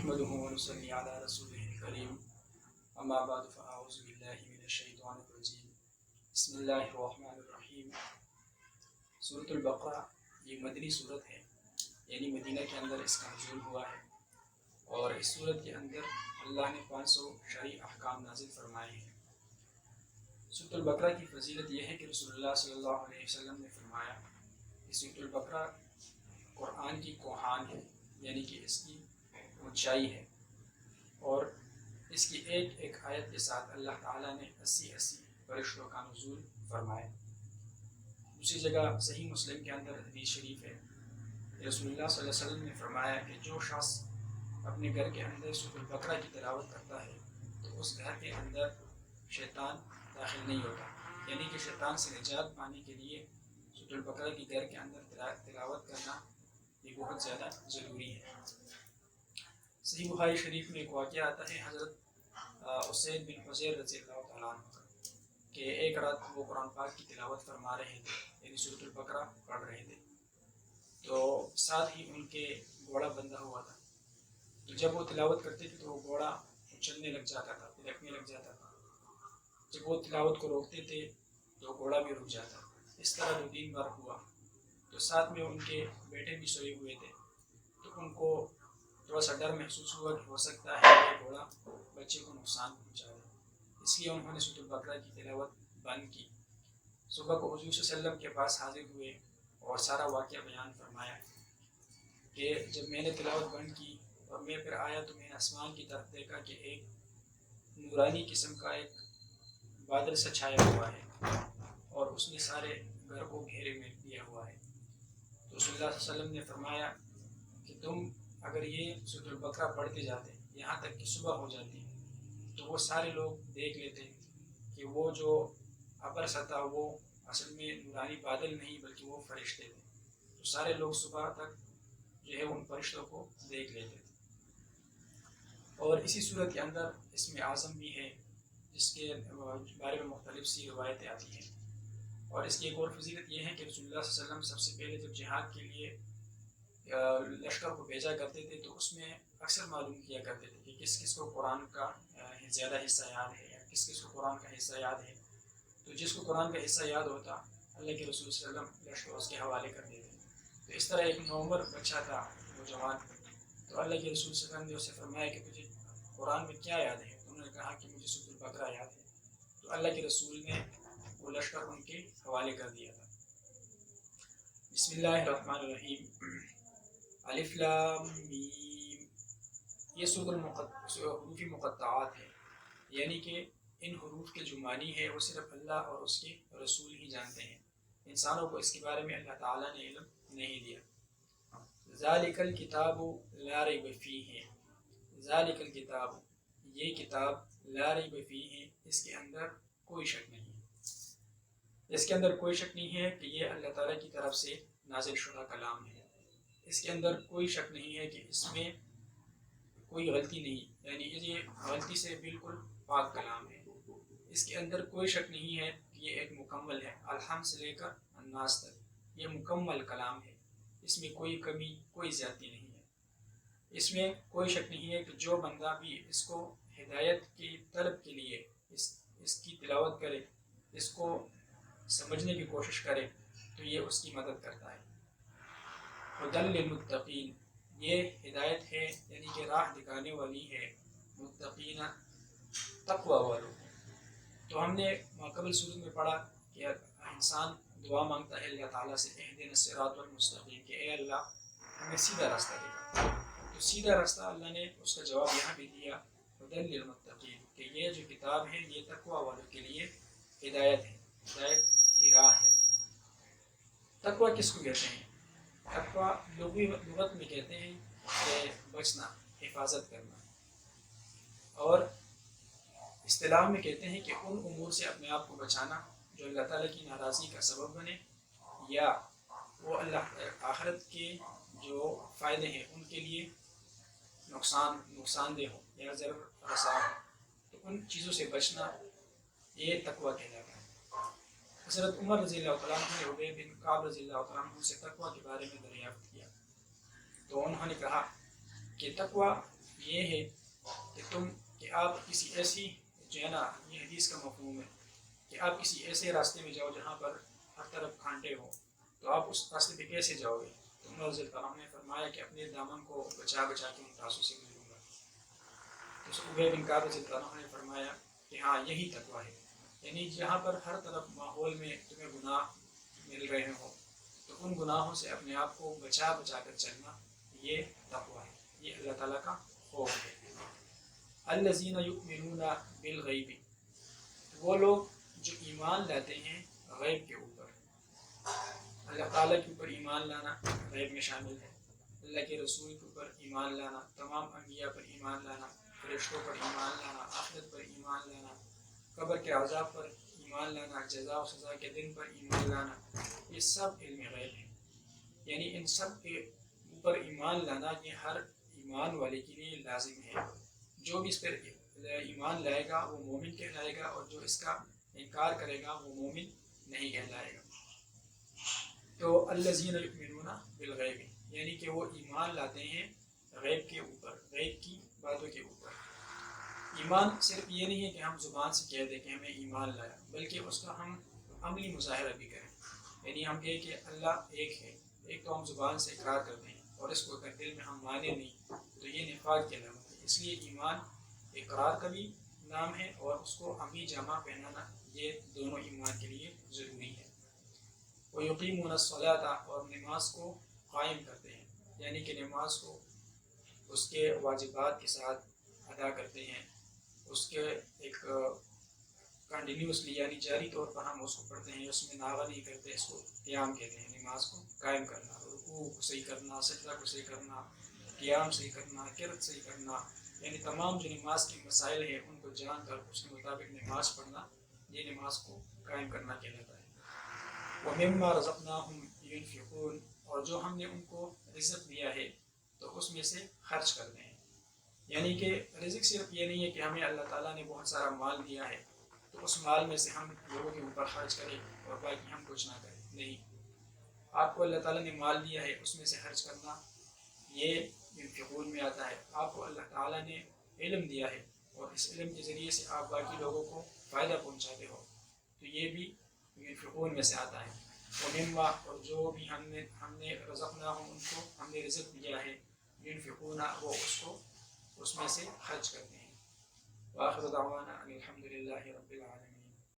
نحمده ونصلي على رسوله الكريم اما بعد فاعوذ بالله من الشیطان الرجیم بسم اللہ الرحمن الرحیم۔ سورۃ البقرہ یہ مدنی صورت ہے، یعنی مدینہ کے اندر اس کا نزول ہوا ہے، اور اس صورت کے اندر اللہ نے 500 شرعی احکام نازل فرمائے ہیں۔ سورۃ البقرہ کی فضیلت یہ ہے کہ رسول اللہ صلی اللہ علیہ وسلم نے فرمایا کہ سورۃ البقرہ قرآن کی کوہان ہے، یعنی کہ اس کی اونچائی ہے، اور اس کی ایک ایک آیت کے ساتھ اللہ تعالیٰ نے 80 فرشتوں کا نزول فرمایا۔ دوسری جگہ صحیح مسلم کے اندر حدیث شریف ہے، رسول اللہ صلی اللہ علیہ وسلم نے فرمایا کہ جو شخص اپنے گھر کے اندر سورۃ البقرہ کی تلاوت کرتا ہے تو اس گھر کے اندر شیطان داخل نہیں ہوتا، یعنی کہ شیطان سے نجات پانے کے لیے سورۃ البقرہ کی گھر کے اندر تلاوت کرنا یہ بہت زیادہ ضروری ہے۔ صحیح بخاری شریف میں ایک واقعہ آتا ہے حضرت اسید بن حضیر رضی اللہ تعالیٰ عنہ کا، کہ ایک رات وہ قرآن پاک کی تلاوت فرما رہے تھے، یعنی سورۃ البقرہ پڑھ رہے تھے، تو ساتھ ہی ان کے گھوڑا بندھا ہوا تھا، تو جب وہ تلاوت کرتے تھے تو وہ گھوڑا اچھلنے لگ جاتا تھا، پلکنے لگ جاتا تھا، جب وہ تلاوت کو روکتے تھے تو گھوڑا بھی رک جاتا۔ اس طرح 2-3 بار ہوا، تو ساتھ میں ان کے بیٹے بھی سوئے ہوئے تھے، تو ان کو تھوڑا سا ڈر محسوس ہوا کہ ہو سکتا ہے کہ گھوڑا بچے کو نقصان پہنچا دے، اس لیے انہوں نے سورۃ البقرہ کی تلاوت بند کی۔ صبح کو حضور صلی اللہ علیہ وسلم کے پاس حاضر ہوئے اور سارا واقعہ بیان فرمایا کہ جب میں نے تلاوت بند کی اور میں پھر آیا تو میں نے آسمان کی طرف دیکھا کہ ایک نورانی قسم کا ایک بادل سا چھایا ہوا ہے اور اس نے سارے گھر کو گھیرے میں لیا ہوا ہے۔ تو رسول اللہ صلی اللہ علیہ وسلم نے فرمایا کہ تم اگر یہ سورۃ البقرہ پڑھتے جاتے یہاں تک کہ صبح ہو جاتی تو وہ سارے لوگ دیکھ لیتے کہ وہ جو ابر سا تھا وہ اصل میں نورانی بادل نہیں بلکہ وہ فرشتے تھے، تو سارے لوگ صبح تک جو ہے ان فرشتوں کو دیکھ لیتے تھے۔ اور اسی صورت کے اندر اسم اعظم بھی ہے جس کے بارے میں مختلف سی روایتیں آتی ہیں، اور اس کی ایک اور فضیلت یہ ہے کہ رسول اللہ صلی اللہ علیہ وسلم سب سے پہلے جب جہاد کے لیے لشکر کو بھیجا کرتے تھے تو اس میں اکثر معلوم کیا کرتے تھے کہ کس کس کو قرآن کا زیادہ حصہ یاد ہے یا کس کس کو قرآن کا حصہ یاد ہے، تو جس کو قرآن کا حصہ یاد ہوتا اللہ کے رسول صلی اللہ علیہ وسلم لشکر اس کے حوالے کر دیتے۔ تو اس طرح ایک نومبر بچہ تھا نوجوان، تو اللہ کے رسول صلی اللہ علیہ وسلم نے اسے فرمایا کہ تجھے قرآن میں کیا یاد ہے؟ انہوں نے کہا کہ مجھے سورۃ البقرہ یاد ہے، تو اللہ کے رسول نے وہ لشکر ان کے حوالے کر دیا تھا۔ بسم اللہ الرحمن الرحیم۔ الف لام میم، یہ حروف مقطعات ہے، یعنی کہ ان حروف کے جو معنی ہے وہ صرف اللہ اور اس کے رسول ہی جانتے ہیں، انسانوں کو اس کے بارے میں اللہ تعالیٰ نے علم نہیں دیا۔ ذالک الکتاب لا ریب فیہ، ذالک الکتاب، یہ کتاب لا ریب فیہ، اس کے اندر کوئی شک نہیں ہے، اس کے اندر کوئی شک نہیں ہے کہ یہ اللہ تعالیٰ کی طرف سے نازل شدہ کلام ہے، اس کے اندر کوئی شک نہیں ہے کہ اس میں کوئی غلطی نہیں، یعنی یہ غلطی سے بالکل پاک کلام ہے، اس کے اندر کوئی شک نہیں ہے کہ یہ ایک مکمل ہے، الحمد سے لے کر الناس تک یہ مکمل کلام ہے، اس میں کوئی کمی کوئی زیادتی نہیں ہے۔ اس میں کوئی شک نہیں ہے کہ جو بندہ بھی اس کو ہدایت کی طلب کے لیے اس کی تلاوت کرے، اس کو سمجھنے کی کوشش کرے تو یہ اس کی مدد کرتا ہے۔ ہدی للمتقین، یہ ہدایت ہے یعنی کہ راہ دکھانے والی ہے متقین تقوی والوں کو۔ تو ہم نے قبل صورت میں پڑھا کہ انسان دعا مانگتا ہے اللہ تعالیٰ سے اہدنا الصراط المستقیم، کہ اے اللہ ہمیں سیدھا راستہ دکھا، تو سیدھا راستہ اللہ نے اس کا جواب یہاں بھی دیا ہدی للمتقین، کہ یہ جو کتاب ہے یہ تقوی والوں کے لیے ہدایت ہے، ہدایت کی راہ ہے۔ تقوی کس کو کہتے ہیں؟ تقوی لغت میں کہتے ہیں کہ بچنا، حفاظت کرنا، اور اصطلاح میں کہتے ہیں کہ ان امور سے اپنے آپ کو بچانا جو اللہ تعالیٰ کی ناراضی کا سبب بنے، یا وہ اللہ آخرت کے جو فائدے ہیں ان کے لیے نقصان دہ ہو یا ضرر رسا ہو، تو ان چیزوں سے بچنا یہ تقوی کہلاتا ہے۔ حضرت عمر رضی اللہ تعالیٰ عنہ نے عبید بن کعب رضی اللہ تعالیٰ عنہ سے تقوی کے بارے میں دریافت کیا، تو انہوں نے کہا کہ تقوی یہ ہے کہ آپ کسی ایسی جو ہے نا، یہ حدیث کا مفہوم ہے کہ آپ کسی ایسے راستے میں جاؤ جہاں پر ہر طرف کانٹے ہوں، تو آپ اس راستے پہ کیسے جاؤ گے؟ تو عمر رضی اللہ عنہ نے فرمایا کہ اپنے دامن کو بچا بچا کے ان راسوں سے گزروں گا۔ تو ابی بن کعب رضی اللہ عنہ نے فرمایا کہ ہاں یہی تقویٰ ہے، یعنی جہاں پر ہر طرف ماحول میں تمہیں گناہ مل رہے ہوں تو ان گناہوں سے اپنے آپ کو بچا بچا کر چلنا، یہ تقویٰ ہے، یہ اللہ تعالیٰ کا خوف ہے۔ الذین یؤمنون بالغیب، وہ لوگ جو ایمان لاتے ہیں غیب کے اوپر۔ اللہ تعالیٰ کے اوپر ایمان لانا غیب میں شامل ہے، اللہ کے رسول کے اوپر ایمان لانا، تمام انبیاء پر ایمان لانا، فرشتوں پر ایمان لانا، آخرت پر ایمان لانا، قبر کے عذاب پر ایمان لانا، جزا و سزا کے دن پر ایمان لانا، یہ سب علم غیب ہے۔ یعنی ان سب کے اوپر ایمان لانا یہ ہر ایمان والے کے لیے لازم ہے۔ جو بھی اس پر ایمان لائے گا وہ مومن کہلائے گا، اور جو اس کا انکار کرے گا وہ مومن نہیں کہلائے گا۔ تو الذین یؤمنون بالغیب، یعنی کہ وہ ایمان لاتے ہیں غیب کے اوپر، غیب کی باتوں کے اوپر۔ ایمان صرف یہ نہیں ہے کہ ہم زبان سے کہہ دیں کہ ہمیں ایمان لایا، بلکہ اس کا ہم عملی مظاہرہ بھی کریں۔ یعنی ہم کہیں کہ اللہ ایک ہے، ایک تو ہم زبان سے اقرار کرتے ہیں، اور اس کو اگر دل میں ہم مانے نہیں تو یہ نفاق کی علامت ہے۔ اس لیے ایمان اقرار کا بھی نام ہے، اور اس کو عملی جامہ پہنانا، یہ دونوں ایمان کے لیے ضروری ہے۔ وَيُقِيمُونَ الصَّلَاةَ، اور نماز کو قائم کرتے ہیں، یعنی کہ نماز کو اس کے واجبات کے ساتھ ادا کرتے ہیں، اس کے ایک کنٹینیوسلی یعنی جاری طور پر ہم اس کو پڑھتے ہیں، اس میں ناغہ نہیں کرتے، اس کو قیام کہتے ہیں۔ نماز کو قائم کرنا، رکوع کو صحیح کرنا، سجدہ کو صحیح کرنا، قیام صحیح کرنا، قرأت صحیح کرنا، یعنی تمام جو نماز کے مسائل ہیں ان کو جان کر اس کے مطابق نماز پڑھنا، یہ نماز کو قائم کرنا کہلاتا ہے۔ وَمِمَّا رَزَقْنَاهُمْ يُنْفِقُونَ، اور جو ہم نے ان کو رزق دیا ہے تو اس میں سے خرچ کرتے ہیں۔ یعنی کہ رزق صرف یہ نہیں ہے کہ ہمیں اللہ تعالیٰ نے بہت سارا مال دیا ہے تو اس مال میں سے ہم لوگوں کے اوپر خرچ کریں اور باقی ہم کچھ نہ کریں، نہیں۔ آپ کو اللہ تعالیٰ نے مال دیا ہے، اس میں سے خرچ کرنا یہ ينفقون میں آتا ہے۔ آپ کو اللہ تعالیٰ نے علم دیا ہے اور اس علم کے ذریعے سے آپ باقی لوگوں کو فائدہ پہنچاتے ہو، تو یہ بھی ينفقون میں سے آتا ہے۔ وَمِمَّا، اور جو بھی ہم نے رزقناہم، ان کو ہم نے رزق دیا ہے، ينفقون، وہ اس میں سے خرچ کرتے ہیں۔ وآخر دعوانا ان الحمد للہ رب العالمین۔